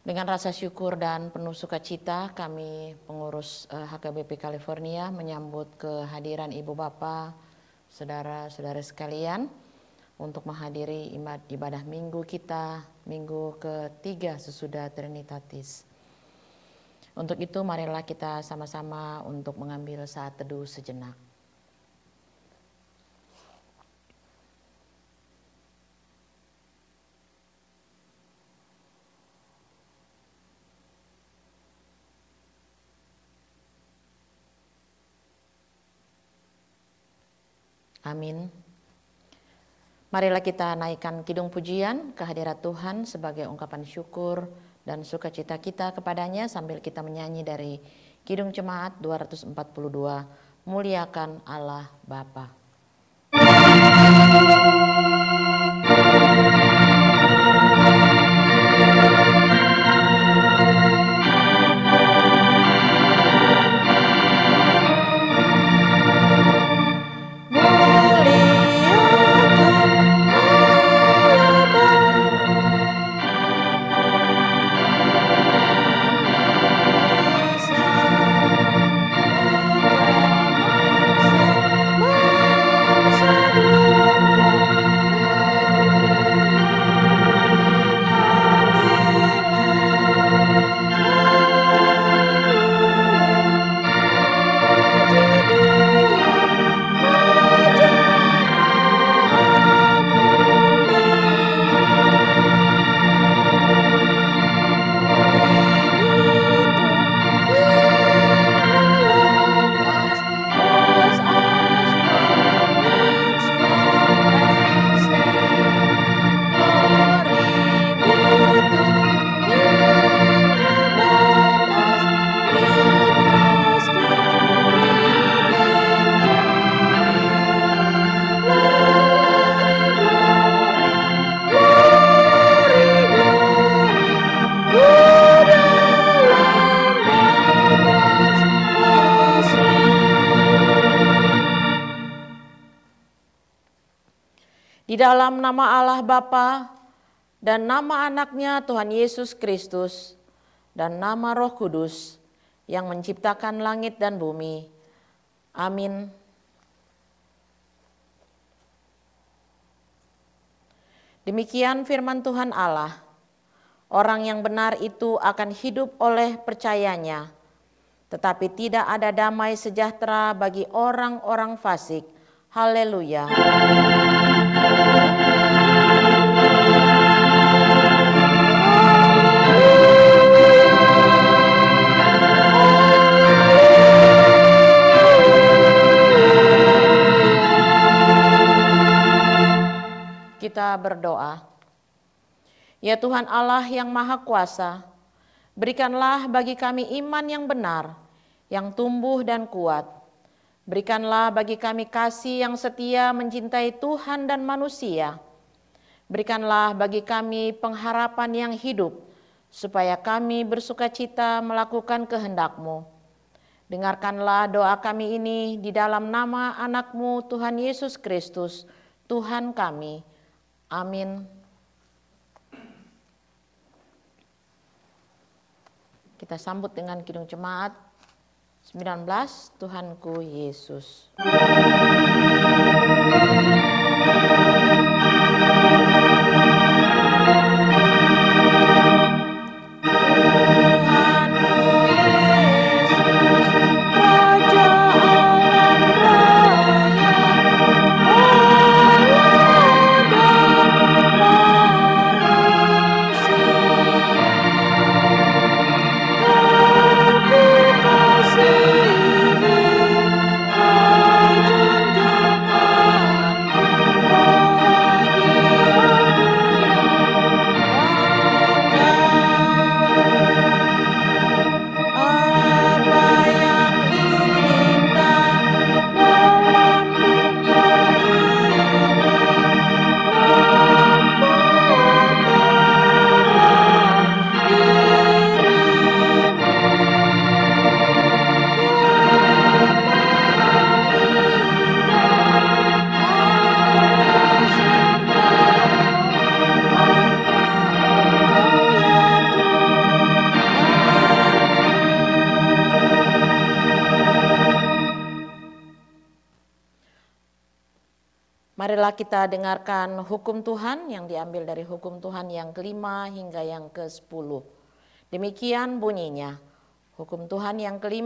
Dengan rasa syukur dan penuh sukacita, kami pengurus HKBP California menyambut kehadiran Ibu Bapa, saudara-saudara sekalian, untuk menghadiri ibadah minggu kita, minggu ketiga sesudah Trinitatis. Untuk itu marilah kita sama-sama untuk mengambil saat teduh sejenak. Amin. Marilah kita naikkan kidung pujian kehadirat Tuhan sebagai ungkapan syukur dan sukacita kita kepadanya sambil kita menyanyi dari Kidung Jemaat 242, Muliakan Allah Bapa. Di dalam nama Allah Bapa dan nama anaknya Tuhan Yesus Kristus dan nama Roh Kudus yang menciptakan langit dan bumi. Amin. Demikian firman Tuhan Allah. Orang yang benar itu akan hidup oleh percayanya, tetapi tidak ada damai sejahtera bagi orang-orang fasik. Haleluya. Kita berdoa. Ya Tuhan Allah yang Maha Kuasa, berikanlah bagi kami iman yang benar, yang tumbuh dan kuat. Berikanlah bagi kami kasih yang setia mencintai Tuhan dan manusia. Berikanlah bagi kami pengharapan yang hidup, supaya kami bersukacita melakukan kehendak-Mu. Dengarkanlah doa kami ini di dalam nama anak-Mu Tuhan Yesus Kristus, Tuhan kami. Amin. Kita sambut dengan Kidung Jemaat 19, Tuhanku Yesus. Marilah kita dengarkan hukum Tuhan yang diambil dari hukum Tuhan yang ke-5 hingga yang ke-10. Demikian bunyinya. Hukum Tuhan yang ke-5,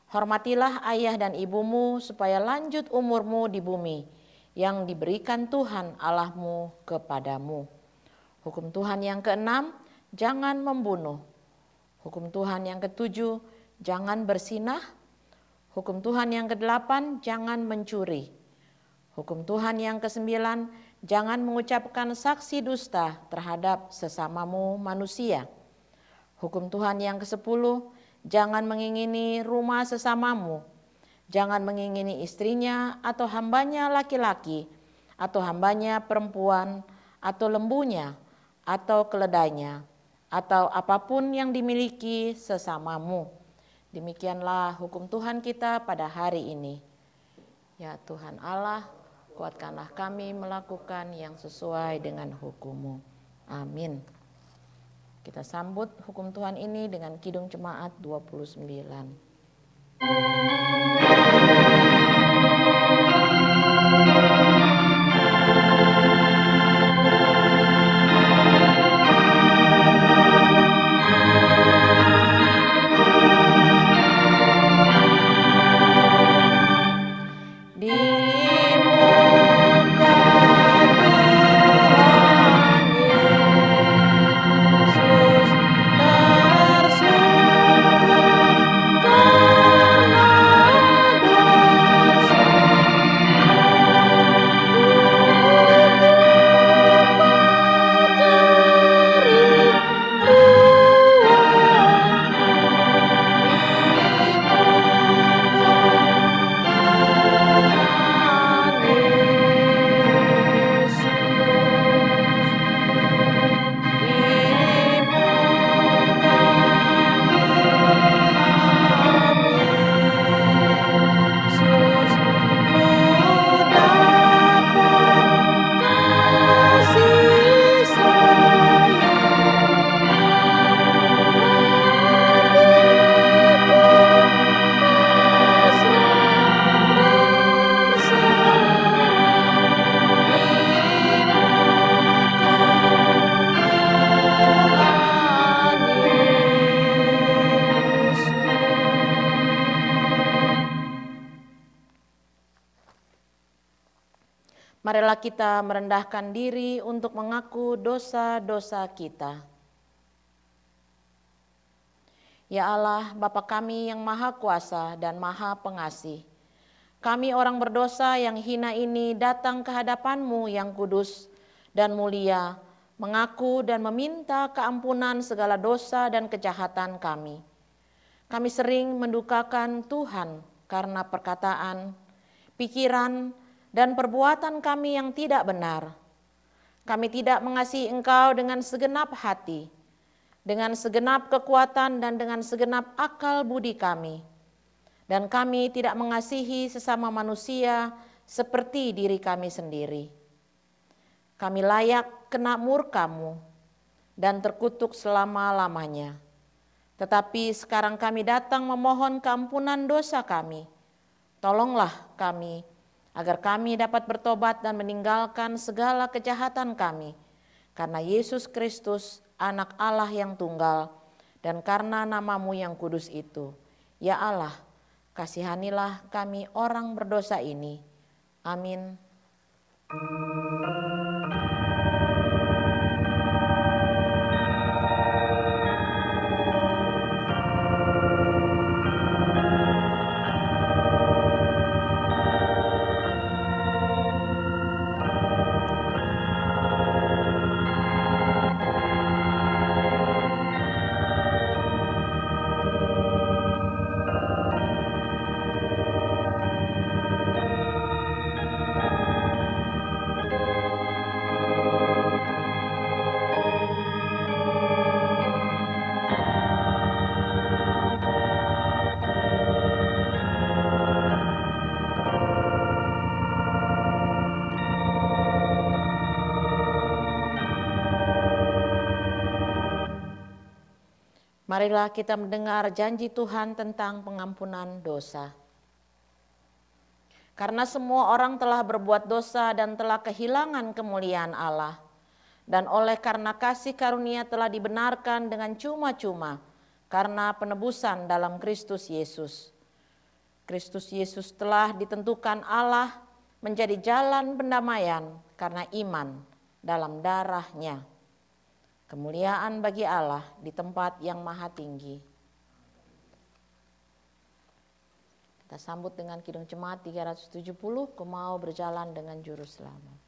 hormatilah ayah dan ibumu supaya lanjut umurmu di bumi yang diberikan Tuhan Allahmu kepadamu. Hukum Tuhan yang ke-6, jangan membunuh. Hukum Tuhan yang ke-7, jangan bersinah. Hukum Tuhan yang ke-8, jangan mencuri. Hukum Tuhan yang ke-9, jangan mengucapkan saksi dusta terhadap sesamamu manusia. Hukum Tuhan yang ke-10, jangan mengingini rumah sesamamu. Jangan mengingini istrinya atau hambanya laki-laki, atau hambanya perempuan, atau lembunya, atau keledainya, atau apapun yang dimiliki sesamamu. Demikianlah hukum Tuhan kita pada hari ini. Ya Tuhan Allah, kuatkanlah kami melakukan yang sesuai dengan hukum-Mu. Amin. Kita sambut hukum Tuhan ini dengan Kidung Jemaat 29. Marilah kita merendahkan diri untuk mengaku dosa-dosa kita. Ya Allah, Bapa kami yang Maha Kuasa dan Maha Pengasih, kami orang berdosa yang hina ini datang ke hadapan-Mu yang kudus dan mulia, mengaku dan meminta keampunan segala dosa dan kejahatan kami. Kami sering mendukakan Tuhan karena perkataan, pikiran, dan perbuatan kami yang tidak benar. Kami tidak mengasihi Engkau dengan segenap hati, dengan segenap kekuatan dan dengan segenap akal budi kami. Dan kami tidak mengasihi sesama manusia seperti diri kami sendiri. Kami layak kena murka-Mu dan terkutuk selama-lamanya. Tetapi sekarang kami datang memohon keampunan dosa kami. Tolonglah kami, agar kami dapat bertobat dan meninggalkan segala kejahatan kami, karena Yesus Kristus, Anak Allah yang tunggal, dan karena nama-Mu yang kudus itu. Ya Allah, kasihanilah kami orang berdosa ini. Amin. Marilah kita mendengar janji Tuhan tentang pengampunan dosa. Karena semua orang telah berbuat dosa dan telah kehilangan kemuliaan Allah. Dan oleh karena kasih karunia telah dibenarkan dengan cuma-cuma karena penebusan dalam Kristus Yesus. Kristus Yesus telah ditentukan Allah menjadi jalan pendamaian karena iman dalam darah-Nya. Kemuliaan bagi Allah di tempat yang maha tinggi. Kita sambut dengan Kidung Jemaat 370, Ku mau berjalan dengan juru selamat.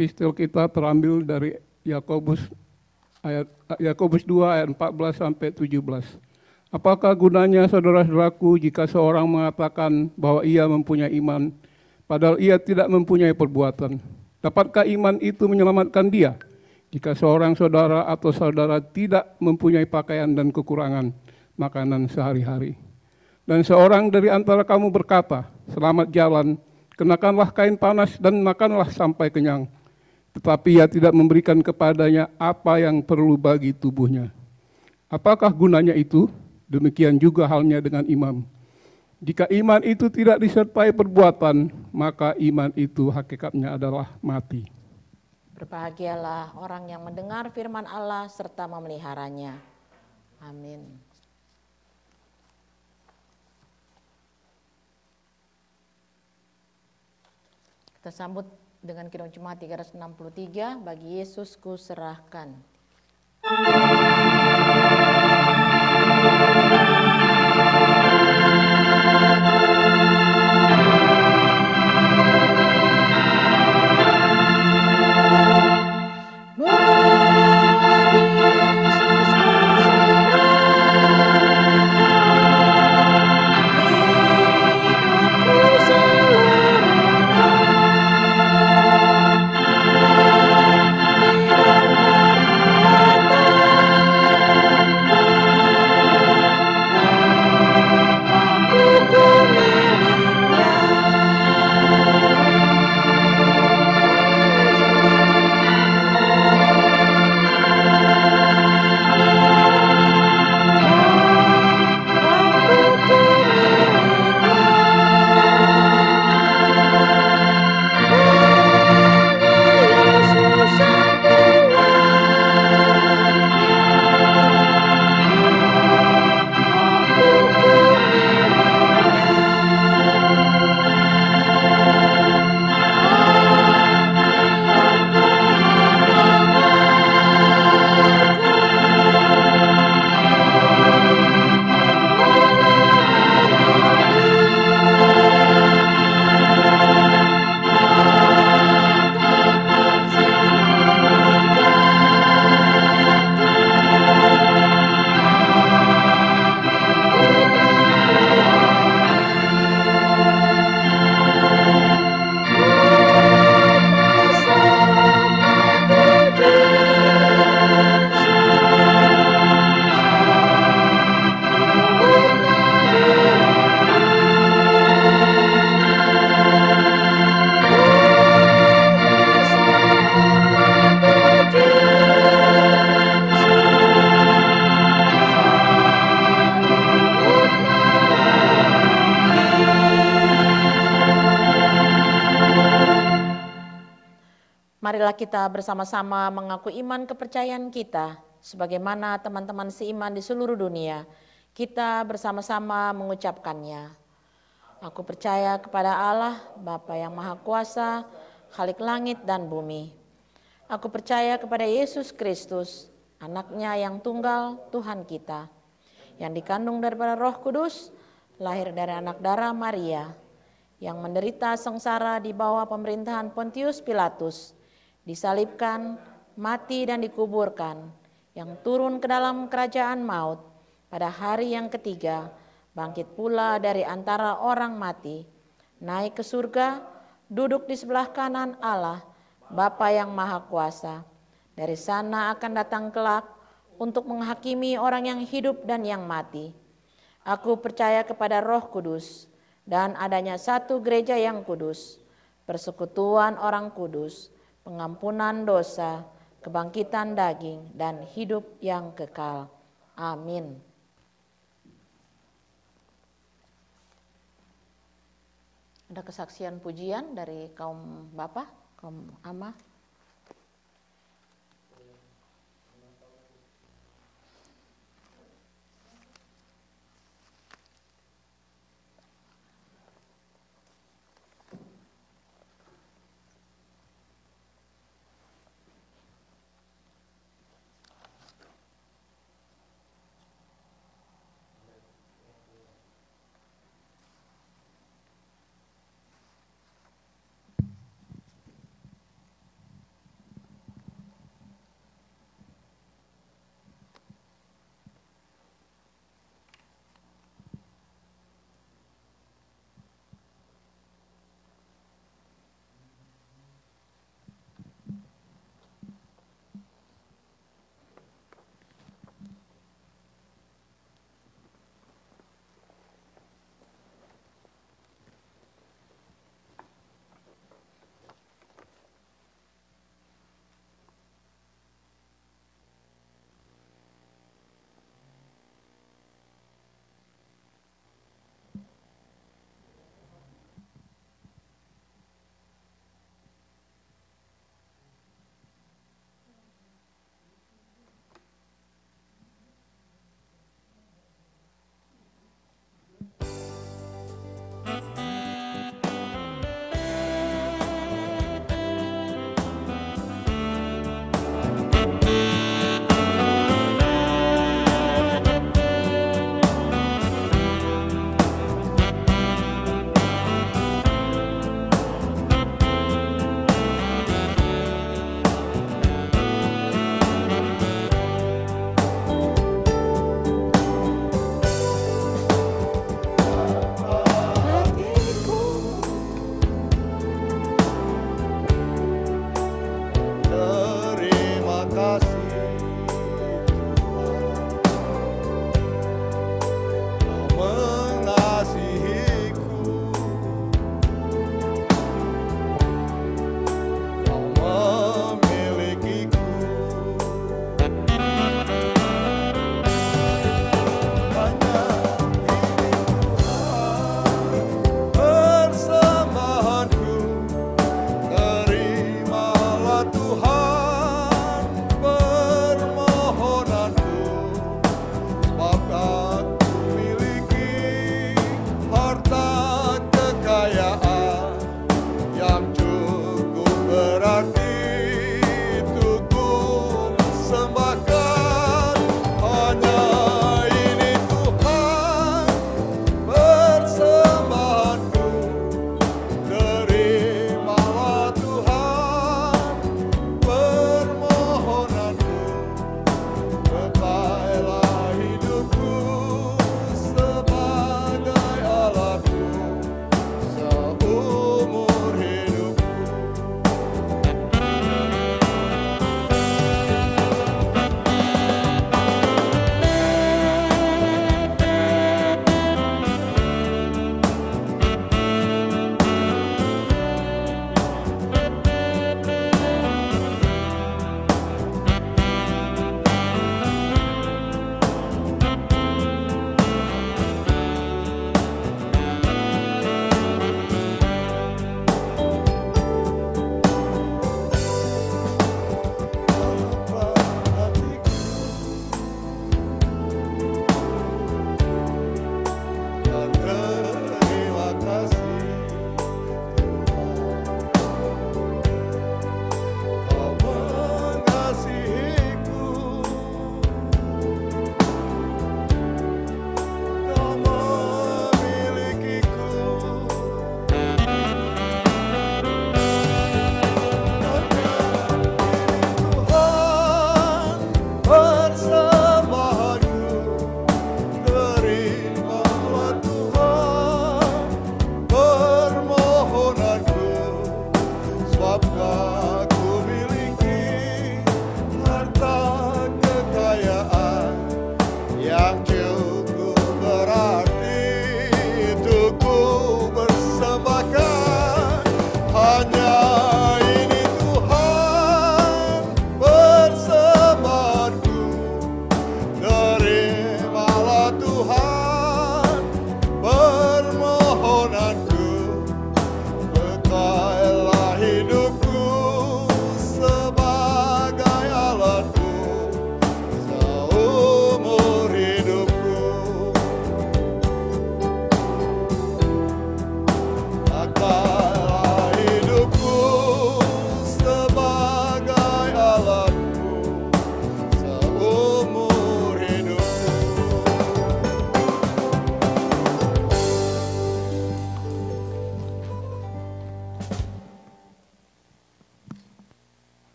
Epistel kita terambil dari Yakobus 2 ayat 14 sampai 17. Apakah gunanya saudara-saudaraku jika seorang mengatakan bahwa ia mempunyai iman, padahal ia tidak mempunyai perbuatan? Dapatkah iman itu menyelamatkan dia? Jika seorang saudara atau saudara tidak mempunyai pakaian dan kekurangan makanan sehari-hari, dan seorang dari antara kamu berkata, selamat jalan, kenakanlah kain panas dan makanlah sampai kenyang, tetapi ia tidak memberikan kepadanya apa yang perlu bagi tubuhnya. Apakah gunanya itu? Demikian juga halnya dengan iman. Jika iman itu tidak disertai perbuatan, maka iman itu hakikatnya adalah mati. Berbahagialah orang yang mendengar firman Allah serta memeliharanya. Amin. Kita sambut dengan Kidung Jemaat 363, bagi Yesus ku serahkan. Yesus Marilah kita bersama-sama mengaku iman kepercayaan kita, sebagaimana teman-teman seiman di seluruh dunia. Kita bersama-sama mengucapkannya. Aku percaya kepada Allah, Bapa yang Maha Kuasa, Khalik langit dan bumi. Aku percaya kepada Yesus Kristus, Anaknya yang tunggal, Tuhan kita, yang dikandung daripada Roh Kudus, lahir dari anak darah Maria, yang menderita sengsara di bawah pemerintahan Pontius Pilatus, disalibkan, mati dan dikuburkan, yang turun ke dalam kerajaan maut, pada hari yang ketiga, bangkit pula dari antara orang mati, naik ke surga, duduk di sebelah kanan Allah, Bapa yang Maha Kuasa. Dari sana akan datang kelak untuk menghakimi orang yang hidup dan yang mati. Aku percaya kepada Roh Kudus dan adanya satu gereja yang kudus, persekutuan orang kudus, pengampunan dosa, kebangkitan daging, dan hidup yang kekal. Amin. Ada kesaksian pujian dari kaum Bapak, kaum Ama.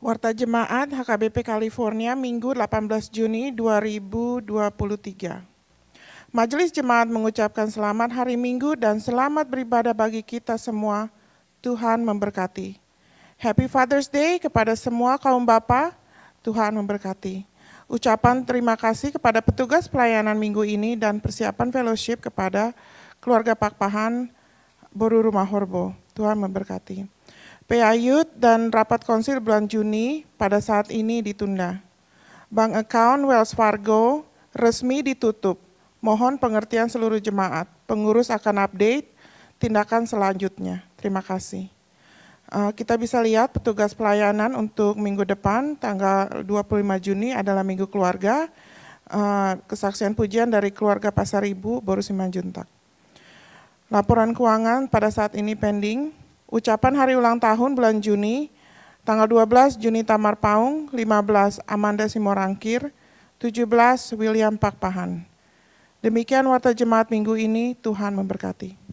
Warta Jemaat HKBP California, Minggu 18 Juni 2023. Majelis Jemaat mengucapkan selamat hari Minggu dan selamat beribadah bagi kita semua. Tuhan memberkati. Happy Father's Day kepada semua kaum bapa. Tuhan memberkati. Ucapan terima kasih kepada petugas pelayanan minggu ini dan persiapan fellowship kepada keluarga Pakpahan Boru Rumah Horbo. Tuhan memberkati. PA Youth dan rapat konsil bulan Juni pada saat ini ditunda. Bank account Wells Fargo resmi ditutup. Mohon pengertian seluruh jemaat. Pengurus akan update tindakan selanjutnya. Terima kasih. Kita bisa lihat petugas pelayanan untuk minggu depan tanggal 25 Juni adalah Minggu Keluarga. Kesaksian pujian dari keluarga Pasar Ibu Boru Simanjuntak. Laporan keuangan pada saat ini pending. Ucapan hari ulang tahun bulan Juni, tanggal 12 Juni Tamar Paung, 15 Amanda Simorangkir, 17 William Pakpahan. Demikian warta jemaat minggu ini, Tuhan memberkati.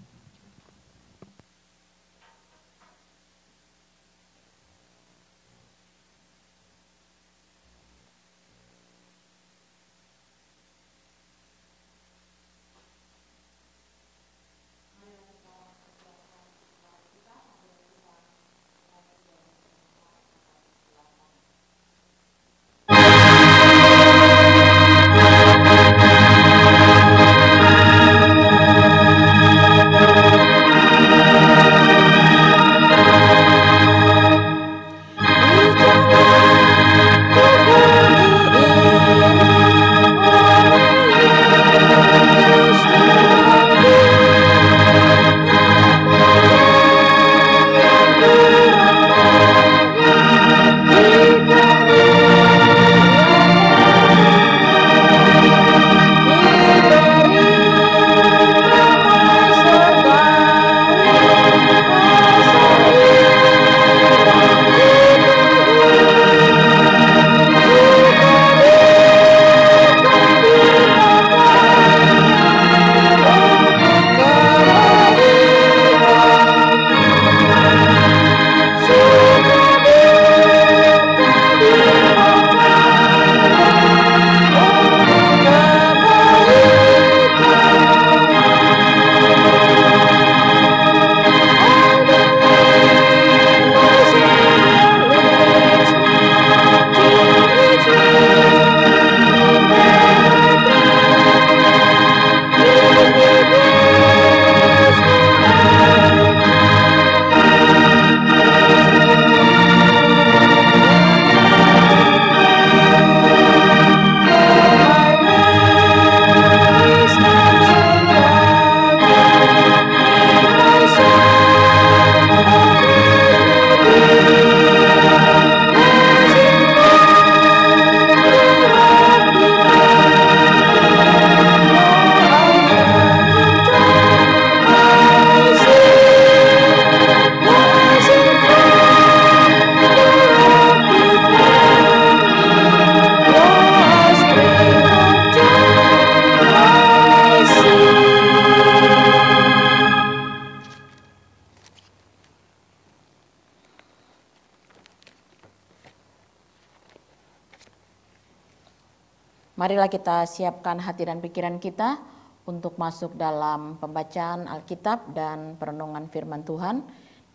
Marilah kita siapkan hati dan pikiran kita untuk masuk dalam pembacaan Alkitab dan perenungan firman Tuhan,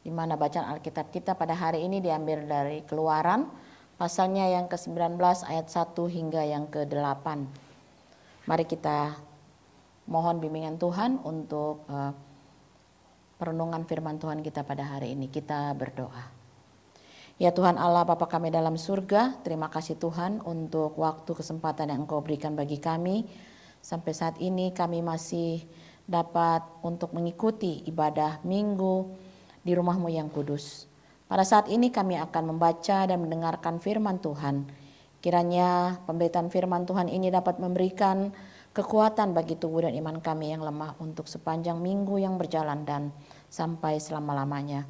di mana bacaan Alkitab kita pada hari ini diambil dari Keluaran, pasalnya yang ke-19 ayat 1 hingga yang ke-8. Mari kita mohon bimbingan Tuhan untuk perenungan firman Tuhan kita pada hari ini. Kita berdoa. Ya Tuhan Allah, Bapa kami dalam surga, terima kasih Tuhan untuk waktu kesempatan yang Engkau berikan bagi kami. Sampai saat ini kami masih dapat untuk mengikuti ibadah minggu di rumah-Mu yang kudus. Pada saat ini kami akan membaca dan mendengarkan firman Tuhan. Kiranya pemberitaan firman Tuhan ini dapat memberikan kekuatan bagi tubuh dan iman kami yang lemah untuk sepanjang minggu yang berjalan dan sampai selama-lamanya.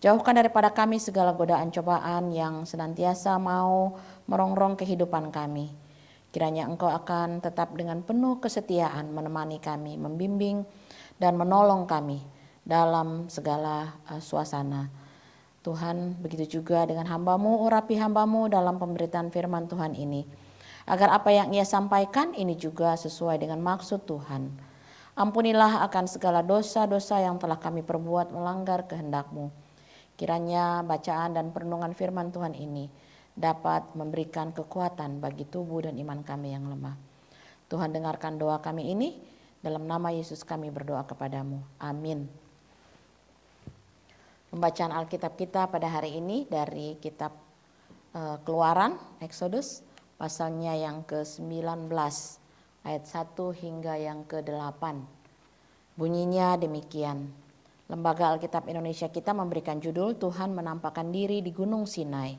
Jauhkan daripada kami segala godaan cobaan yang senantiasa mau merongrong kehidupan kami. Kiranya Engkau akan tetap dengan penuh kesetiaan menemani kami, membimbing dan menolong kami dalam segala suasana. Tuhan, begitu juga dengan hamba-Mu, urapi hamba-Mu dalam pemberitaan firman Tuhan ini. Agar apa yang ia sampaikan ini juga sesuai dengan maksud Tuhan. Ampunilah akan segala dosa-dosa yang telah kami perbuat melanggar kehendak-Mu. Kiranya bacaan dan perenungan firman Tuhan ini dapat memberikan kekuatan bagi tubuh dan iman kami yang lemah. Tuhan, dengarkan doa kami ini, dalam nama Yesus kami berdoa kepadamu. Amin. Pembacaan Alkitab kita pada hari ini dari kitab Keluaran, Exodus, pasalnya yang ke-19, ayat 1 hingga yang ke-8. Bunyinya demikian. Lembaga Alkitab Indonesia kita memberikan judul Tuhan menampakkan diri di Gunung Sinai.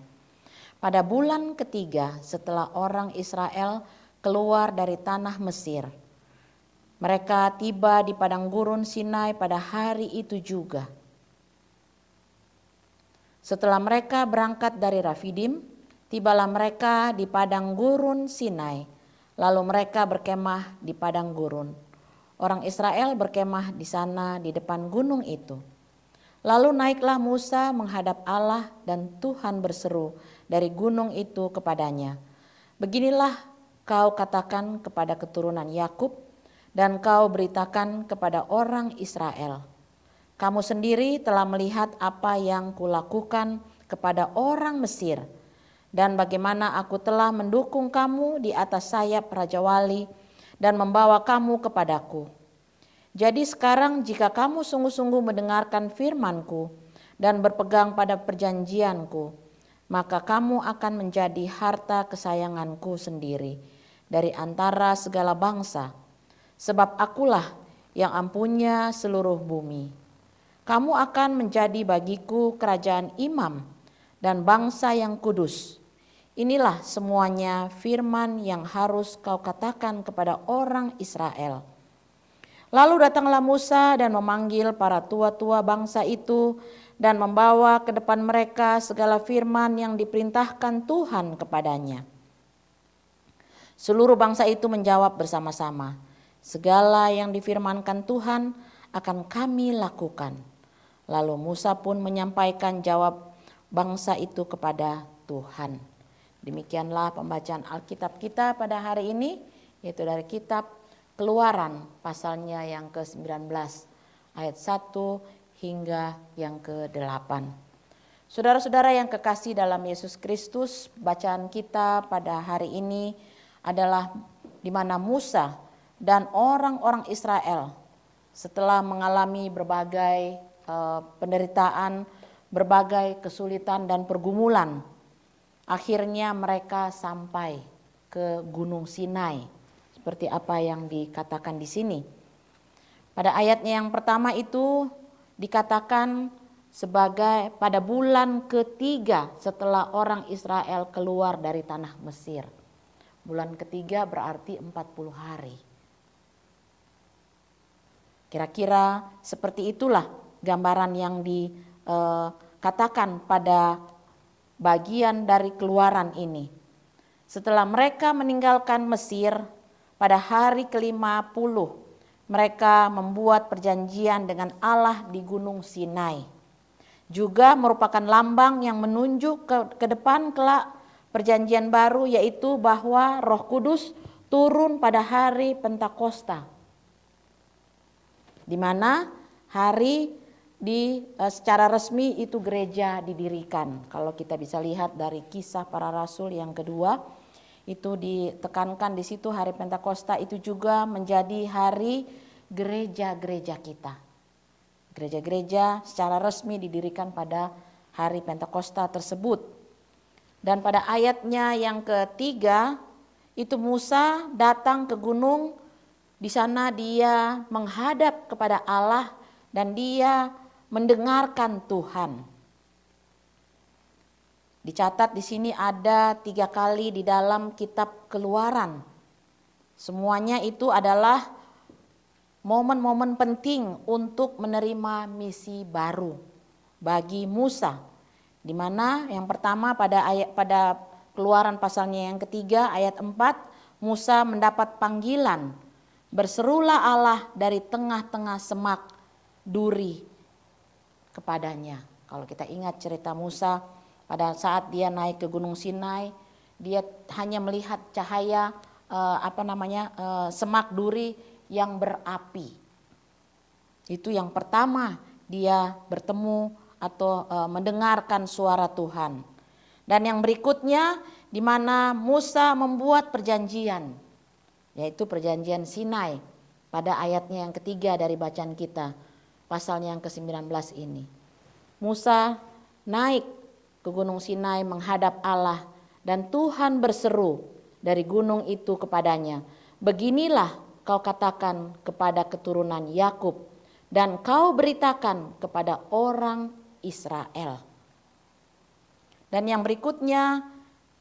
Pada bulan ketiga setelah orang Israel keluar dari tanah Mesir, mereka tiba di padang gurun Sinai pada hari itu juga. Setelah mereka berangkat dari Rafidim, tibalah mereka di padang gurun Sinai. Lalu mereka berkemah di padang gurun. Orang Israel berkemah di sana di depan gunung itu. Lalu naiklah Musa menghadap Allah dan Tuhan berseru dari gunung itu kepadanya. Beginilah kau katakan kepada keturunan Yakub dan kau beritakan kepada orang Israel. Kamu sendiri telah melihat apa yang kulakukan kepada orang Mesir dan bagaimana aku telah mendukung kamu di atas sayap Raja Wali dan membawa kamu kepadaku. Jadi sekarang jika kamu sungguh-sungguh mendengarkan firman-Ku dan berpegang pada perjanjian-Ku, maka kamu akan menjadi harta kesayangan-Ku sendiri dari antara segala bangsa, sebab akulah yang ampunya seluruh bumi. Kamu akan menjadi bagiku kerajaan imam dan bangsa yang kudus. Inilah semuanya firman yang harus kau katakan kepada orang Israel. Lalu datanglah Musa dan memanggil para tua-tua bangsa itu dan membawa ke depan mereka segala firman yang diperintahkan Tuhan kepadanya. Seluruh bangsa itu menjawab bersama-sama, segala yang difirmankan Tuhan akan kami lakukan. Lalu Musa pun menyampaikan jawab bangsa itu kepada Tuhan. Demikianlah pembacaan Alkitab kita pada hari ini, yaitu dari kitab Keluaran pasalnya yang ke-19 ayat 1 hingga yang ke-8. Saudara-saudara yang kekasih dalam Yesus Kristus, bacaan kita pada hari ini adalah di mana Musa dan orang-orang Israel setelah mengalami berbagai penderitaan, berbagai kesulitan dan pergumulan, akhirnya mereka sampai ke Gunung Sinai. Seperti apa yang dikatakan di sini. Pada ayatnya yang pertama itu dikatakan sebagai pada bulan ketiga setelah orang Israel keluar dari tanah Mesir. Bulan ketiga berarti 40 hari. Kira-kira seperti itulah gambaran yang dikatakan pada bagian dari Keluaran ini. Setelah mereka meninggalkan Mesir, pada hari ke-50 mereka membuat perjanjian dengan Allah di Gunung Sinai. Juga merupakan lambang yang menunjuk ke depan kelak perjanjian baru, yaitu bahwa Roh Kudus turun pada hari Pentakosta. Di mana hari secara resmi itu gereja didirikan. Kalau kita bisa lihat dari Kisah Para Rasul yang kedua, itu ditekankan di situ hari Pentakosta itu juga menjadi hari gereja-gereja kita. Gereja-gereja secara resmi didirikan pada hari Pentakosta tersebut. Dan pada ayatnya yang ketiga itu Musa datang ke gunung, di sana dia menghadap kepada Allah dan dia mendengarkan Tuhan. Dicatat di sini ada 3 kali di dalam kitab Keluaran. Semuanya itu adalah momen-momen penting untuk menerima misi baru bagi Musa. Di mana yang pertama pada Keluaran pasalnya yang ketiga ayat 4, Musa mendapat panggilan, berserulah Allah dari tengah-tengah semak duri kepadanya. Kalau kita ingat cerita Musa pada saat dia naik ke Gunung Sinai, dia hanya melihat cahaya semak duri yang berapi. Itu yang pertama dia bertemu atau mendengarkan suara Tuhan. Dan yang berikutnya di mana Musa membuat perjanjian, yaitu perjanjian Sinai pada ayatnya yang ketiga dari bacaan kita, pasalnya yang ke-19 ini. Musa naik ke Gunung Sinai menghadap Allah dan Tuhan berseru dari gunung itu kepadanya, "Beginilah kau katakan kepada keturunan Yakub dan kau beritakan kepada orang Israel." Dan yang berikutnya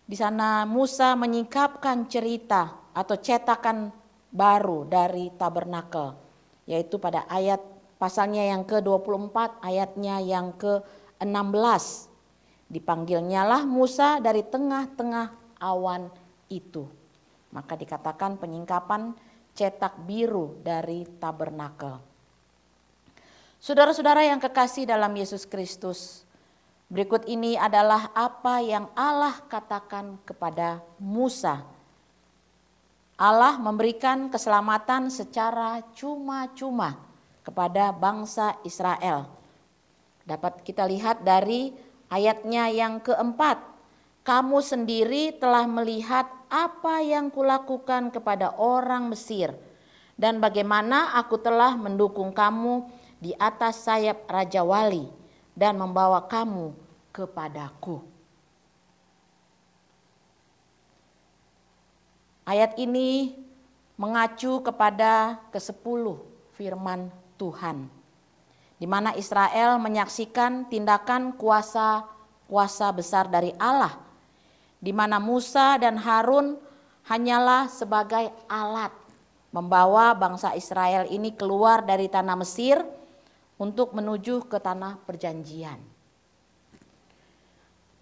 di sana Musa menyingkapkan cerita atau cetakan baru dari tabernakel, yaitu pada ayat pasalnya yang ke-24 ayatnya yang ke-16. Dipanggilnyalah Musa dari tengah-tengah awan itu. Maka dikatakan penyingkapan cetak biru dari tabernakel. Saudara-saudara yang kekasih dalam Yesus Kristus, berikut ini adalah apa yang Allah katakan kepada Musa. Allah memberikan keselamatan secara cuma-cuma kepada bangsa Israel. Dapat kita lihat dari ayatnya yang keempat. "Kamu sendiri telah melihat apa yang kulakukan kepada orang Mesir dan bagaimana aku telah mendukung kamu di atas sayap Raja Wali dan membawa kamu kepadaku." Ayat ini mengacu kepada ke-10 firman Tuhan, di mana Israel menyaksikan tindakan kuasa besar dari Allah, di mana Musa dan Harun hanyalah sebagai alat membawa bangsa Israel ini keluar dari tanah Mesir untuk menuju ke tanah perjanjian.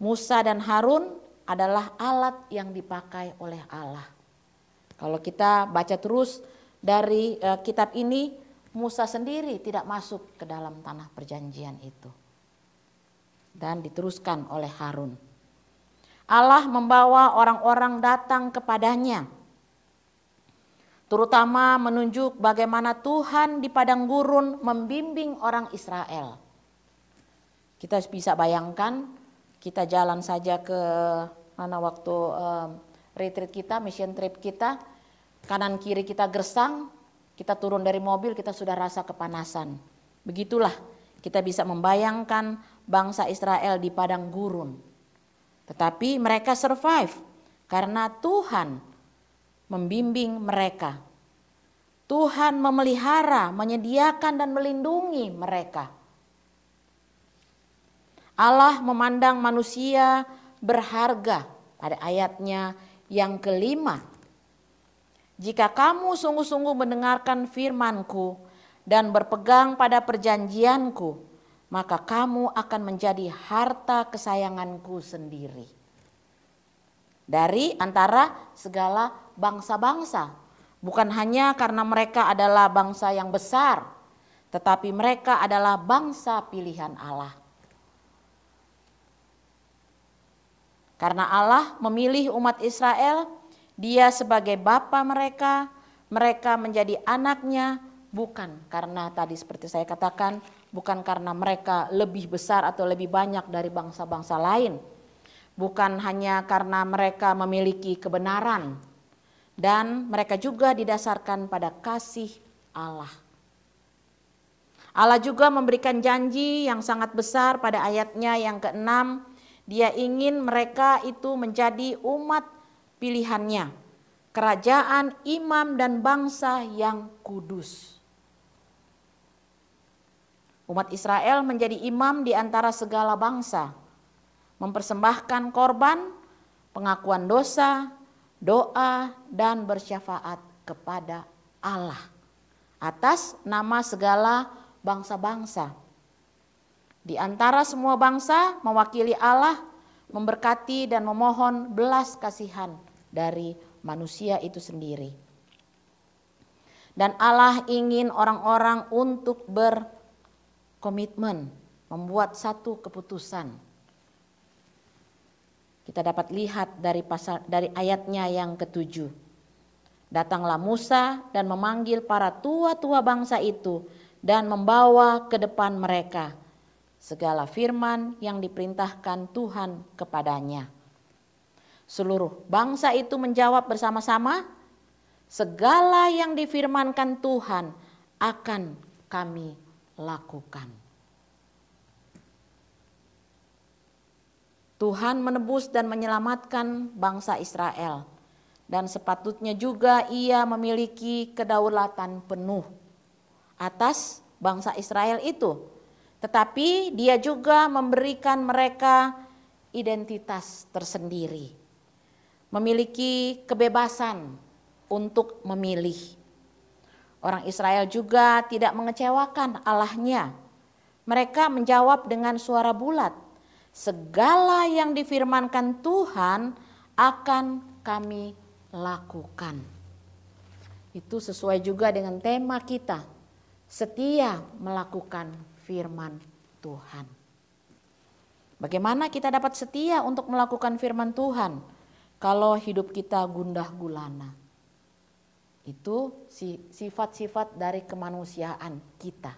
Musa dan Harun adalah alat yang dipakai oleh Allah. Kalau kita baca terus dari kitab ini, Musa sendiri tidak masuk ke dalam tanah perjanjian itu. Dan diteruskan oleh Harun. Allah membawa orang-orang datang kepadanya, terutama menunjuk bagaimana Tuhan di padang gurun membimbing orang Israel. Kita bisa bayangkan, kita jalan saja ke mana waktu retreat kita, mission trip kita, kanan kiri kita gersang, kita turun dari mobil kita sudah rasa kepanasan. Begitulah kita bisa membayangkan bangsa Israel di padang gurun. Tetapi mereka survive karena Tuhan membimbing mereka. Tuhan memelihara, menyediakan dan melindungi mereka. Allah memandang manusia berharga pada ayatnya yang kelima. "Jika kamu sungguh-sungguh mendengarkan firman-Ku dan berpegang pada perjanjian-Ku, maka kamu akan menjadi harta kesayangan-Ku sendiri dari antara segala bangsa-bangsa." Bukan hanya karena mereka adalah bangsa yang besar, tetapi mereka adalah bangsa pilihan Allah. Karena Allah memilih umat Israel, Dia sebagai bapa mereka, mereka menjadi anaknya, bukan karena tadi seperti saya katakan, bukan karena mereka lebih besar atau lebih banyak dari bangsa-bangsa lain. Bukan hanya karena mereka memiliki kebenaran, dan mereka juga didasarkan pada kasih Allah. Allah juga memberikan janji yang sangat besar pada ayatnya yang ke-6. Dia ingin mereka itu menjadi umat pilihannya, kerajaan, imam, dan bangsa yang kudus. Umat Israel menjadi imam di antara segala bangsa, mempersembahkan korban, pengakuan dosa, doa, dan bersyafaat kepada Allah atas nama segala bangsa-bangsa. Di antara semua bangsa mewakili Allah, memberkati dan memohon belas kasihan dari manusia itu sendiri. Dan Allah ingin orang-orang untuk berkomitmen membuat satu keputusan. Kita dapat lihat dari ayatnya yang ke-7. Datanglah Musa dan memanggil para tua-tua bangsa itu dan membawa ke depan mereka segala firman yang diperintahkan Tuhan kepadanya. Seluruh bangsa itu menjawab bersama-sama, segala yang difirmankan Tuhan akan kami lakukan. Tuhan menebus dan menyelamatkan bangsa Israel, dan sepatutnya juga Ia memiliki kedaulatan penuh atas bangsa Israel itu. Tetapi Dia juga memberikan mereka identitas tersendiri, memiliki kebebasan untuk memilih. Orang Israel juga tidak mengecewakan Allahnya. Mereka menjawab dengan suara bulat, segala yang difirmankan Tuhan akan kami lakukan. Itu sesuai juga dengan tema kita, setia melakukan firman Tuhan. Bagaimana kita dapat setia untuk melakukan firman Tuhan kalau hidup kita gundah gulana? Itu sifat-sifat dari kemanusiaan kita.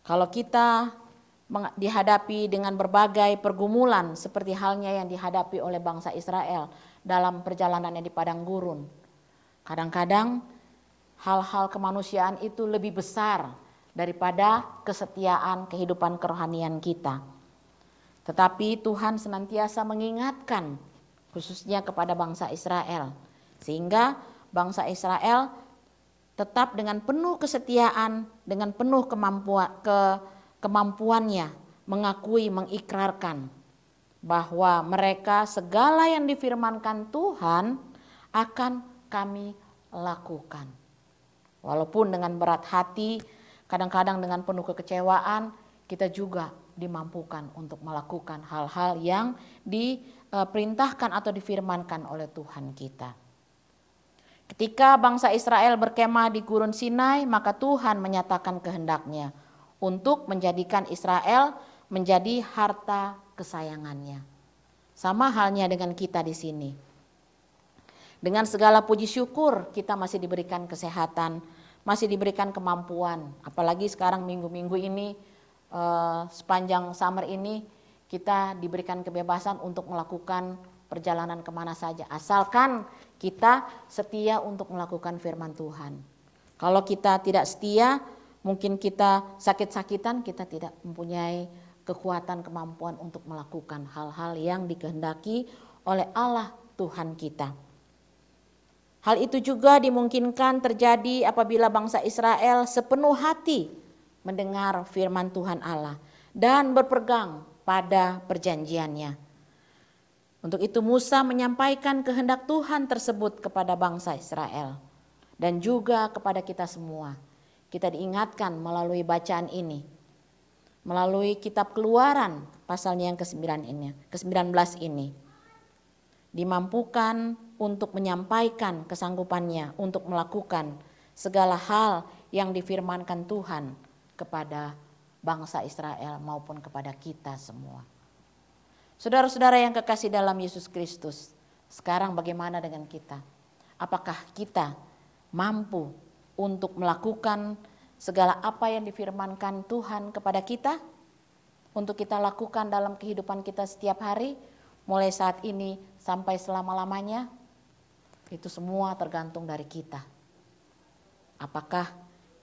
Kalau kita dihadapi dengan berbagai pergumulan seperti halnya yang dihadapi oleh bangsa Israel dalam perjalanannya di padang gurun. Kadang-kadang hal-hal kemanusiaan itu lebih besar daripada kesetiaan kehidupan kerohanian kita. Tetapi Tuhan senantiasa mengingatkan khususnya kepada bangsa Israel, sehingga bangsa Israel tetap dengan penuh kesetiaan, dengan penuh kemampuannya mengakui, mengikrarkan bahwa mereka segala yang difirmankan Tuhan akan kami lakukan. Walaupun dengan berat hati, kadang-kadang dengan penuh kekecewaan, kita juga dimampukan untuk melakukan hal-hal yang diperintahkan atau difirmankan oleh Tuhan kita. Ketika bangsa Israel berkemah di Gurun Sinai, maka Tuhan menyatakan kehendaknya untuk menjadikan Israel menjadi harta kesayangannya. Sama halnya dengan kita di sini. Dengan segala puji syukur kita masih diberikan kesehatan, masih diberikan kemampuan. Apalagi sekarang minggu-minggu ini, sepanjang summer ini kita diberikan kebebasan untuk melakukan perjalanan kemana saja. Asalkan kita setia untuk melakukan firman Tuhan. Kalau kita tidak setia, mungkin kita sakit-sakitan, kita tidak mempunyai kekuatan, kemampuan untuk melakukan hal-hal yang dikehendaki oleh Allah Tuhan kita. Hal itu juga dimungkinkan terjadi apabila bangsa Israel sepenuh hati mendengar firman Tuhan Allah dan berpegang pada perjanjiannya. Untuk itu Musa menyampaikan kehendak Tuhan tersebut kepada bangsa Israel dan juga kepada kita semua. Kita diingatkan melalui bacaan ini, melalui kitab Keluaran pasalnya yang ke-19 ini. Dimampukan untuk menyampaikan kesanggupannya untuk melakukan segala hal yang difirmankan Tuhan kepada bangsa Israel maupun kepada kita semua. Saudara-saudara yang kekasih dalam Yesus Kristus, sekarang bagaimana dengan kita? Apakah kita mampu untuk melakukan segala apa yang difirmankan Tuhan kepada kita? Untuk kita lakukan dalam kehidupan kita setiap hari, mulai saat ini sampai selama-lamanya? Itu semua tergantung dari kita. Apakah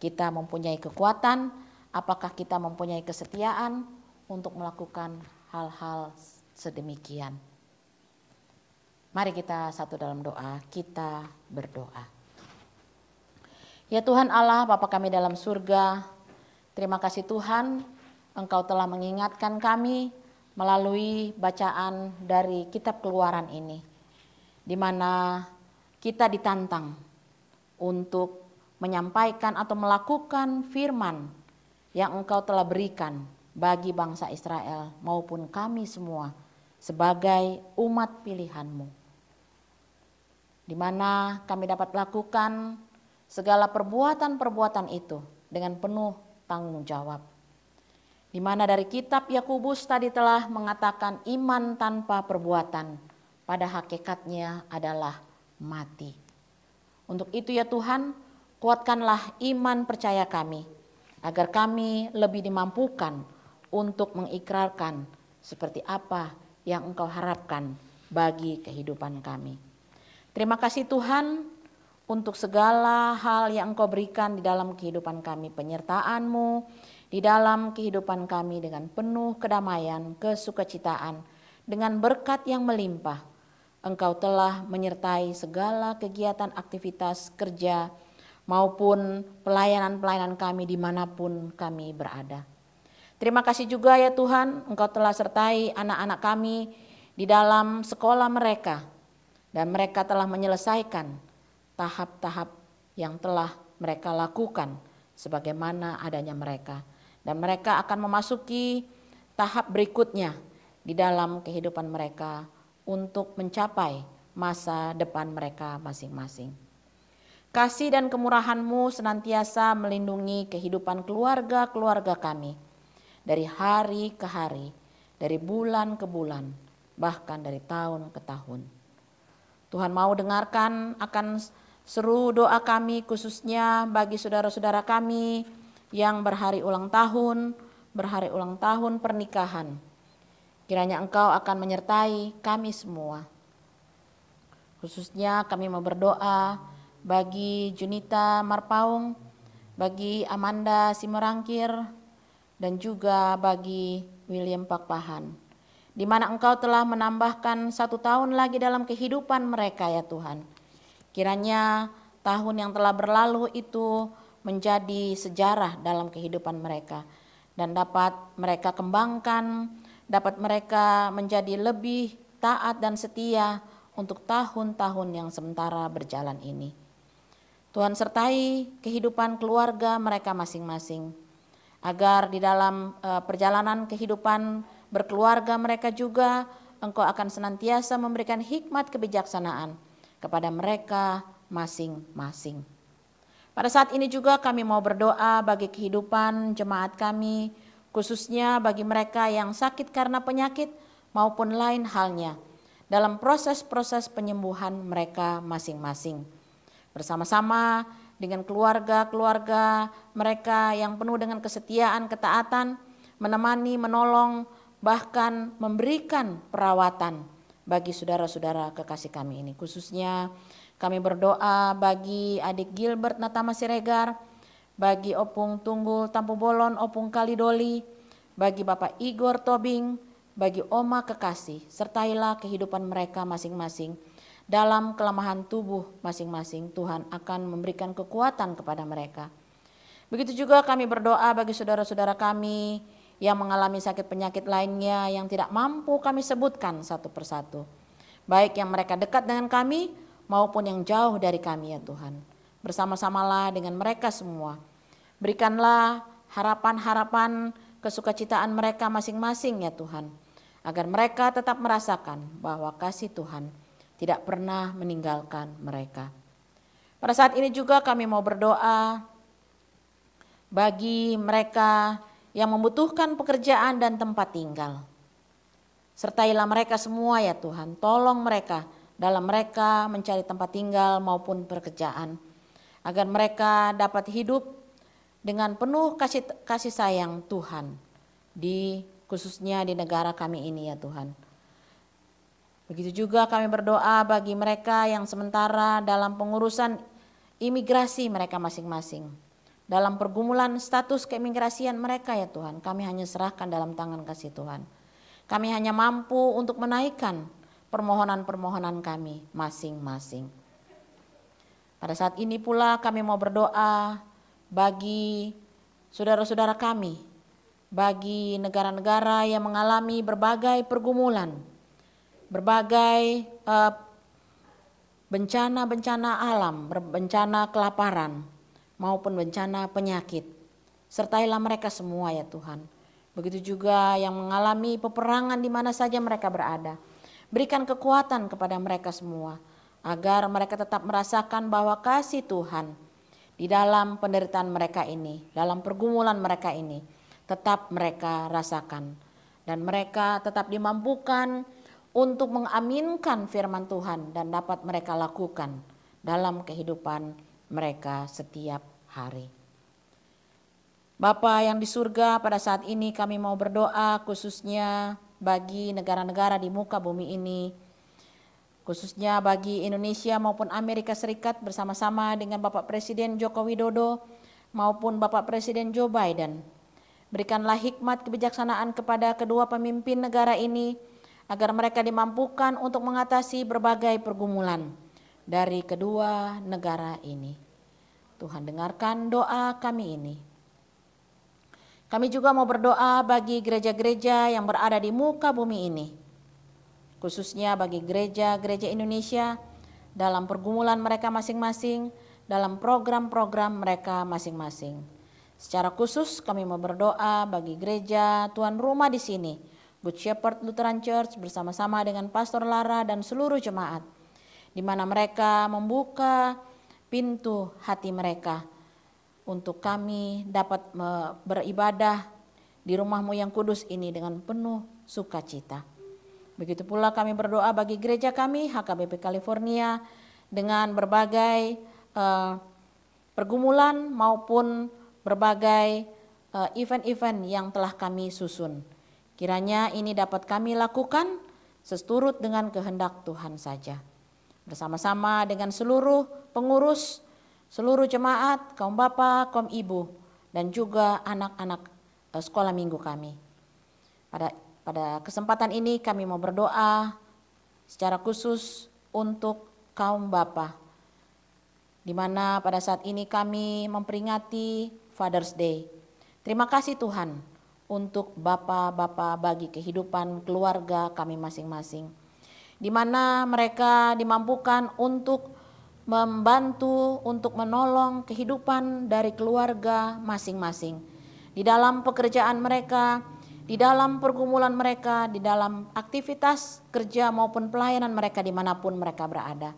kita mempunyai kekuatan? Apakah kita mempunyai kesetiaan untuk melakukan hal-hal sedemikian? Mari kita satu dalam doa, kita berdoa. Ya Tuhan Allah, Bapa kami dalam surga, terima kasih Tuhan, Engkau telah mengingatkan kami melalui bacaan dari kitab Keluaran ini, di mana kita ditantang untuk menyampaikan atau melakukan firman yang Engkau telah berikan bagi bangsa Israel maupun kami semua sebagai umat pilihan-Mu, di mana kami dapat lakukan segala perbuatan-perbuatan itu dengan penuh tanggung jawab. di mana dari kitab Yakobus tadi telah mengatakan iman tanpa perbuatan pada hakikatnya adalah mati. Untuk itu ya Tuhan, kuatkanlah iman percaya kami, agar kami lebih dimampukan untuk mengikrarkan seperti apa yang Engkau harapkan bagi kehidupan kami. Terima kasih Tuhan untuk segala hal yang Engkau berikan di dalam kehidupan kami, penyertaan-Mu di dalam kehidupan kami dengan penuh kedamaian, kesukacitaan, dengan berkat yang melimpah. Engkau telah menyertai segala kegiatan aktivitas kerja maupun pelayanan-pelayanan kami dimanapun kami berada. Terima kasih juga ya Tuhan, Engkau telah sertai anak-anak kami di dalam sekolah mereka. Dan mereka telah menyelesaikan tahap-tahap yang telah mereka lakukan sebagaimana adanya mereka. Dan mereka akan memasuki tahap berikutnya di dalam kehidupan mereka untuk mencapai masa depan mereka masing-masing. Kasih dan kemurahan-Mu senantiasa melindungi kehidupan keluarga-keluarga kami dari hari ke hari, dari bulan ke bulan, bahkan dari tahun ke tahun. Tuhan mau dengarkan akan seru doa kami khususnya bagi saudara-saudara kami yang berhari ulang tahun pernikahan. Kiranya Engkau akan menyertai kami semua. Khususnya kami mau berdoa bagi Junita Marpaung, bagi Amanda Simerangkir, dan juga bagi William Pakpahan. Di mana Engkau telah menambahkan 1 tahun lagi dalam kehidupan mereka ya Tuhan. Kiranya tahun yang telah berlalu itu menjadi sejarah dalam kehidupan mereka dan dapat mereka kembangkan, dapat mereka menjadi lebih taat dan setia untuk tahun-tahun yang sementara berjalan ini. Tuhan sertai kehidupan keluarga mereka masing-masing, agar di dalam perjalanan kehidupan berkeluarga mereka juga Engkau akan senantiasa memberikan hikmat kebijaksanaan kepada mereka masing-masing. Pada saat ini juga kami mau berdoa bagi kehidupan jemaat kami, khususnya bagi mereka yang sakit karena penyakit maupun lain halnya, dalam proses-proses penyembuhan mereka masing-masing. Bersama-sama dengan keluarga-keluarga mereka yang penuh dengan kesetiaan, ketaatan, menemani, menolong, bahkan memberikan perawatan bagi saudara-saudara kekasih kami ini. Khususnya kami berdoa bagi adik Gilbert Natama Siregar, bagi Opung Tunggul Tampu Bolon, Opung Kalidoli, bagi Bapak Igor Tobing, bagi Oma Kekasih. Sertailah kehidupan mereka masing-masing. Dalam kelemahan tubuh masing-masing, Tuhan akan memberikan kekuatan kepada mereka. Begitu juga kami berdoa bagi saudara-saudara kami yang mengalami sakit penyakit lainnya yang tidak mampu kami sebutkan satu persatu. Baik yang mereka dekat dengan kami maupun yang jauh dari kami ya Tuhan. Bersama-samalah dengan mereka semua. Berikanlah harapan-harapan kesukacitaan mereka masing-masing ya Tuhan. Agar mereka tetap merasakan bahwa kasih Tuhan tidak pernah meninggalkan mereka. Pada saat ini juga kami mau berdoa bagi mereka yang membutuhkan pekerjaan dan tempat tinggal. Sertailah mereka semua ya Tuhan, tolong mereka dalam mereka mencari tempat tinggal maupun pekerjaan, agar mereka dapat hidup dengan penuh kasih sayang Tuhan, khususnya di negara kami ini ya Tuhan. Begitu juga kami berdoa bagi mereka yang sementara dalam pengurusan imigrasi mereka masing-masing. Dalam pergumulan status keimigrasian mereka ya Tuhan, kami hanya serahkan dalam tangan kasih Tuhan. Kami hanya mampu untuk menaikkan permohonan-permohonan kami masing-masing. Pada saat ini pula kami mau berdoa bagi saudara-saudara kami, bagi negara-negara yang mengalami berbagai pergumulan, berbagai bencana-bencana alam, bencana kelaparan, maupun bencana penyakit. Sertailah mereka semua ya Tuhan. Begitu juga yang mengalami peperangan di mana saja mereka berada. Berikan kekuatan kepada mereka semua, agar mereka tetap merasakan bahwa kasih Tuhan di dalam penderitaan mereka ini, dalam pergumulan mereka ini, tetap mereka rasakan. Dan mereka tetap dimampukan untuk mengaminkan firman Tuhan dan dapat mereka lakukan dalam kehidupan mereka setiap hari. Bapa yang di surga, pada saat ini kami mau berdoa khususnya bagi negara-negara di muka bumi ini, khususnya bagi Indonesia maupun Amerika Serikat bersama-sama dengan Bapak Presiden Joko Widodo maupun Bapak Presiden Joe Biden. Berikanlah hikmat kebijaksanaan kepada kedua pemimpin negara ini agar mereka dimampukan untuk mengatasi berbagai pergumulan dari kedua negara ini. Tuhan dengarkan doa kami ini. Kami juga mau berdoa bagi gereja-gereja yang berada di muka bumi ini, khususnya bagi gereja-gereja Indonesia dalam pergumulan mereka masing-masing, dalam program-program mereka masing-masing. Secara khusus kami mau berdoa bagi gereja tuan rumah di sini, Good Shepherd Lutheran Church bersama-sama dengan Pastor Lara dan seluruh jemaat, di mana mereka membuka pintu hati mereka untuk kami dapat beribadah di rumah-Mu yang kudus ini dengan penuh sukacita. Begitu pula kami berdoa bagi gereja kami HKBP California dengan berbagai pergumulan maupun berbagai event-event yang telah kami susun. Kiranya ini dapat kami lakukan seturut dengan kehendak Tuhan saja. Bersama-sama dengan seluruh pengurus, seluruh jemaat, kaum bapa, kaum ibu, dan juga anak-anak sekolah minggu kami. Pada kesempatan ini kami mau berdoa secara khusus untuk kaum bapa, di mana pada saat ini kami memperingati Father's Day. Terima kasih Tuhan untuk bapa-bapa bagi kehidupan keluarga kami masing-masing, di mana mereka dimampukan untuk membantu, untuk menolong kehidupan dari keluarga masing-masing di dalam pekerjaan mereka, di dalam pergumulan mereka, di dalam aktivitas kerja maupun pelayanan mereka dimanapun mereka berada.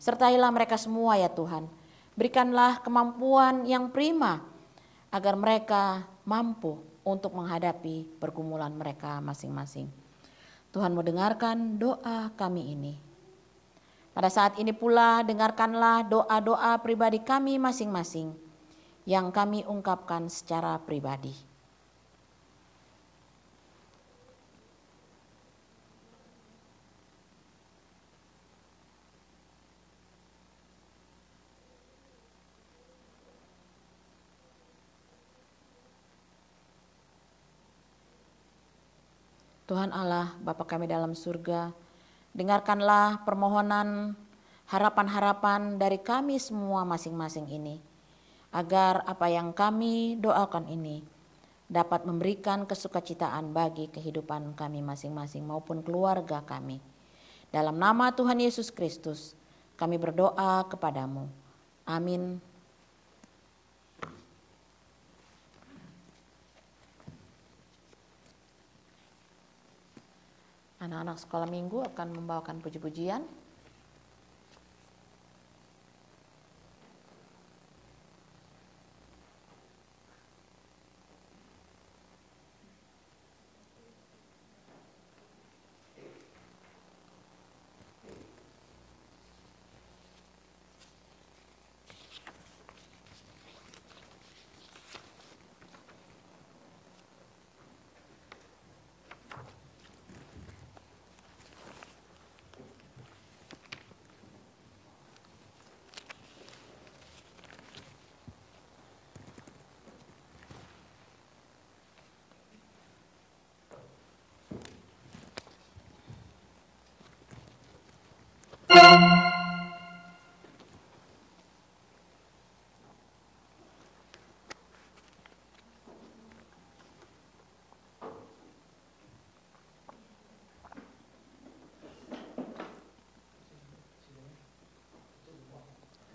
Sertailah mereka semua ya Tuhan. Berikanlah kemampuan yang prima agar mereka mampu untuk menghadapi pergumulan mereka masing-masing. Tuhan mendengarkan doa kami ini. Pada saat ini pula dengarkanlah doa-doa pribadi kami masing-masing yang kami ungkapkan secara pribadi. Tuhan Allah, Bapa kami dalam surga, dengarkanlah permohonan harapan-harapan dari kami semua masing-masing ini, agar apa yang kami doakan ini dapat memberikan kesukacitaan bagi kehidupan kami masing-masing maupun keluarga kami. Dalam nama Tuhan Yesus Kristus, kami berdoa kepadamu. Amin. Anak-anak sekolah minggu akan membawakan puji-pujian.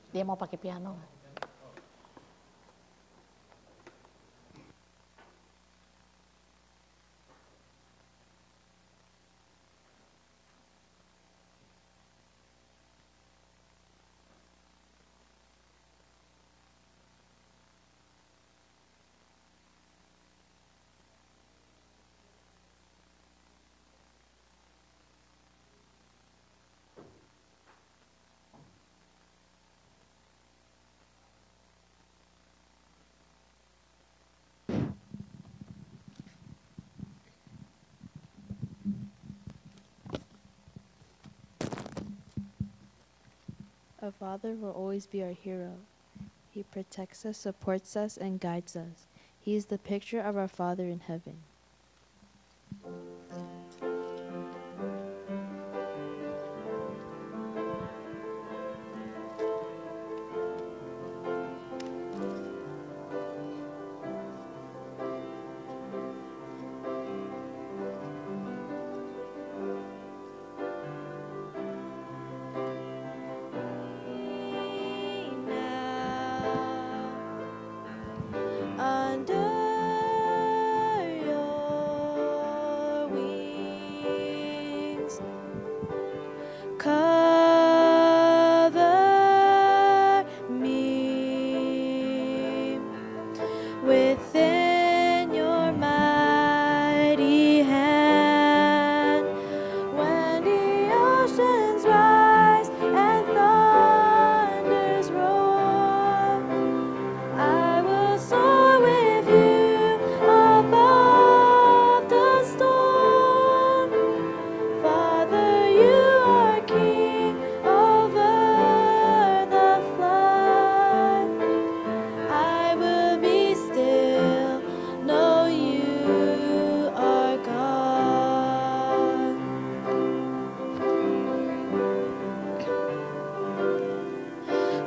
Dia mau pakai piano. A father will always be our hero. He protects us, supports us, and guides us. He is the picture of our Father in heaven.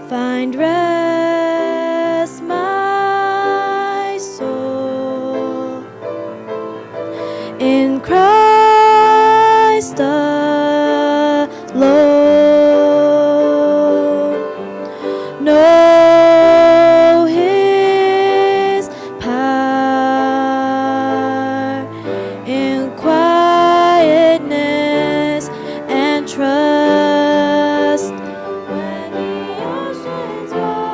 Find rest, my soul, in Christ alone. Know His power in quietness and trust. When the oceans rise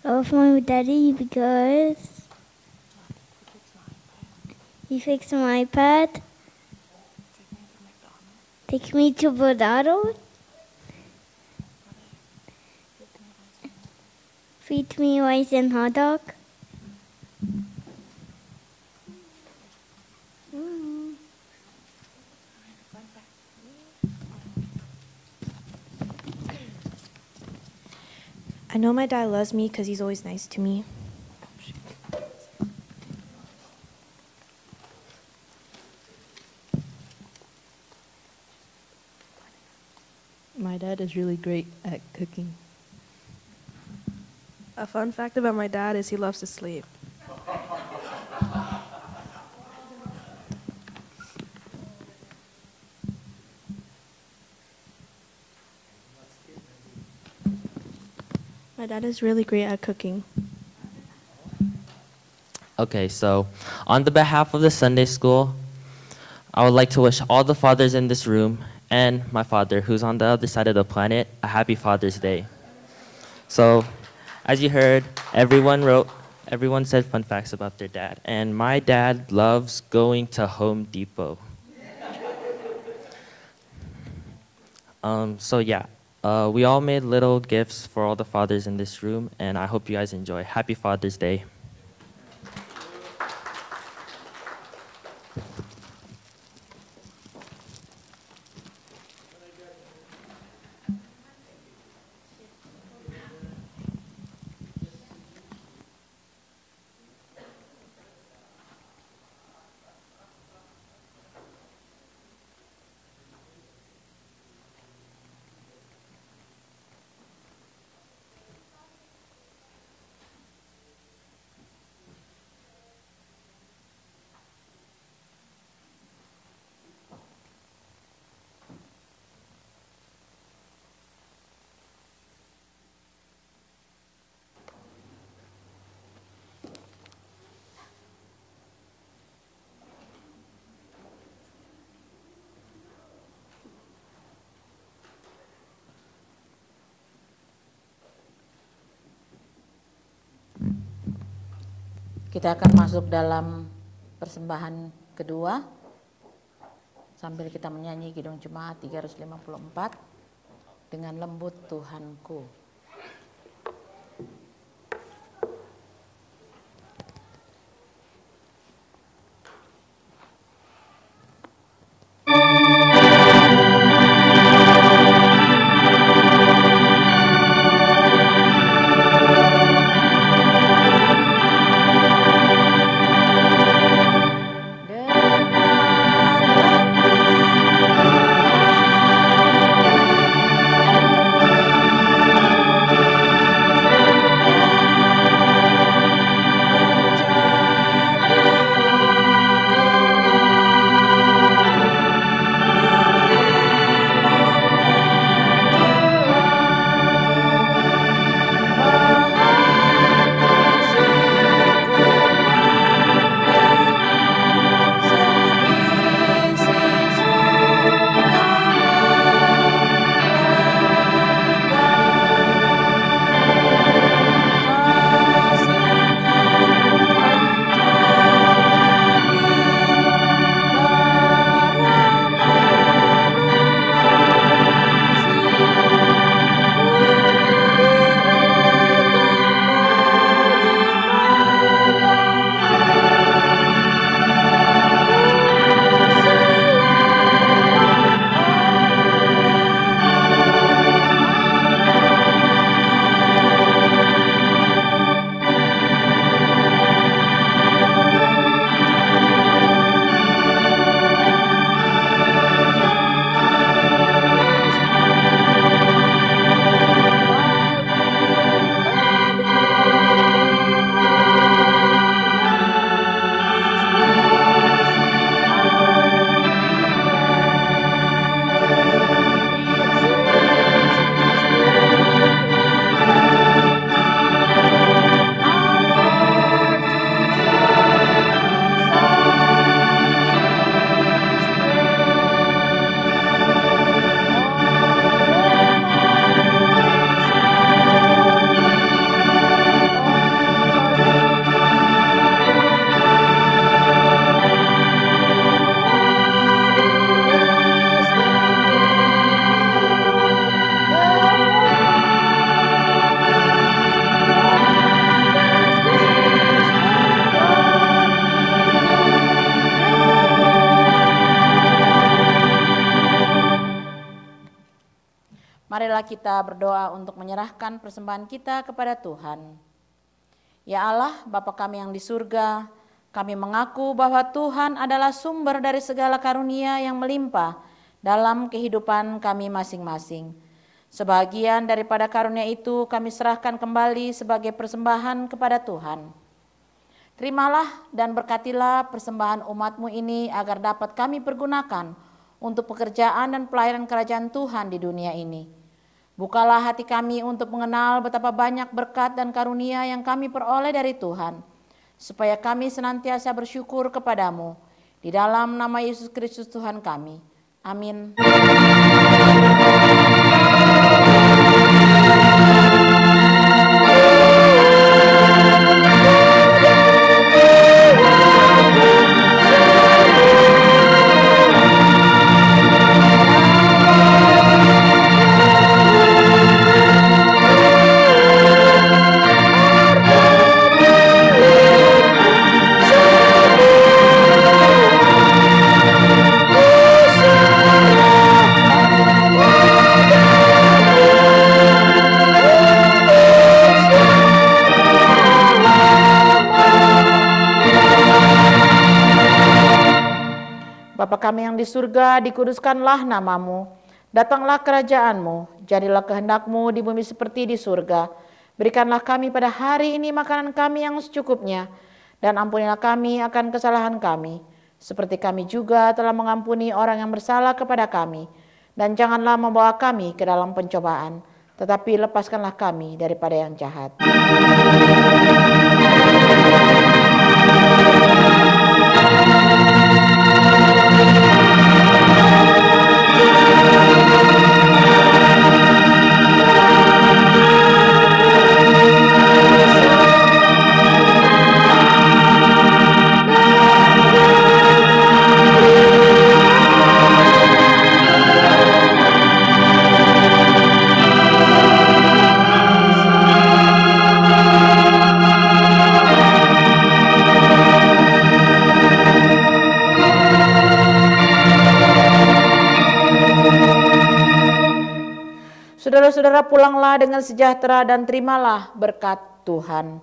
I love my daddy because he fixed my iPad, take me to McDonald's, feed me rice and hot dog. I know my dad loves me because he's always nice to me. My dad is really great at cooking. A fun fact about my dad is he loves to sleep. My dad is really great at cooking. Okay, so on the behalf of the Sunday School, I would like to wish all the fathers in this room and my father, who's on the other side of the planet, a happy Father's Day. So, as you heard, everyone wrote Everyone said fun facts about their dad, and my dad loves going to Home Depot. We all made little gifts for all the fathers in this room, and I hope you guys enjoy. Happy Father's Day. Kita akan masuk dalam persembahan kedua sambil kita menyanyi Kidung Jemaat 354 dengan lembut Tuhanku. Marilah kita berdoa untuk menyerahkan persembahan kita kepada Tuhan. Ya Allah, Bapa kami yang di surga, kami mengaku bahwa Tuhan adalah sumber dari segala karunia yang melimpah dalam kehidupan kami masing-masing. Sebagian daripada karunia itu kami serahkan kembali sebagai persembahan kepada Tuhan. Terimalah dan berkatilah persembahan umat-Mu ini agar dapat kami pergunakan untuk pekerjaan dan pelayanan kerajaan Tuhan di dunia ini. Bukalah hati kami untuk mengenal betapa banyak berkat dan karunia yang kami peroleh dari Tuhan, supaya kami senantiasa bersyukur kepadamu. Di dalam nama Yesus Kristus Tuhan kami. Amin. kami yang di surga, dikuduskanlah namamu. Datanglah kerajaanmu, jadilah kehendakmu di bumi seperti di surga. Berikanlah kami pada hari ini makanan kami yang secukupnya, dan ampunilah kami akan kesalahan kami, seperti kami juga telah mengampuni orang yang bersalah kepada kami. Dan janganlah membawa kami ke dalam pencobaan, tetapi lepaskanlah kami daripada yang jahat. Saudara-saudara, pulanglah dengan sejahtera dan terimalah berkat Tuhan.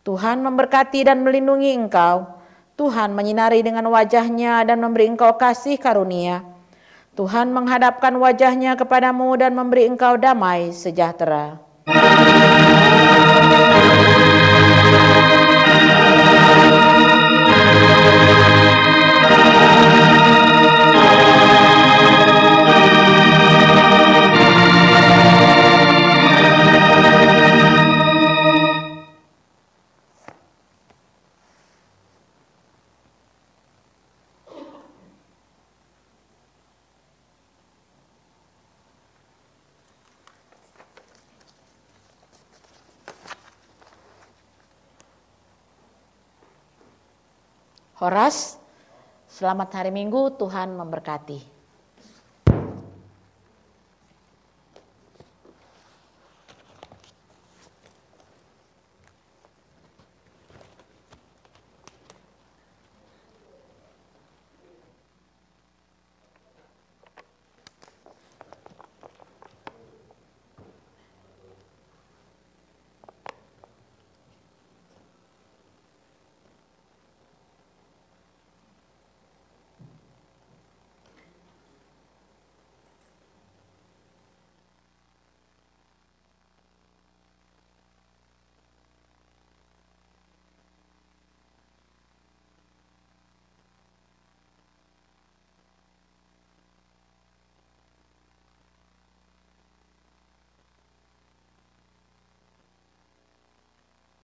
Tuhan memberkati dan melindungi engkau. Tuhan menyinari dengan wajahnya dan memberi engkau kasih karunia. Tuhan menghadapkan wajahnya kepadamu dan memberi engkau damai sejahtera. Horas, selamat hari Minggu, Tuhan memberkati.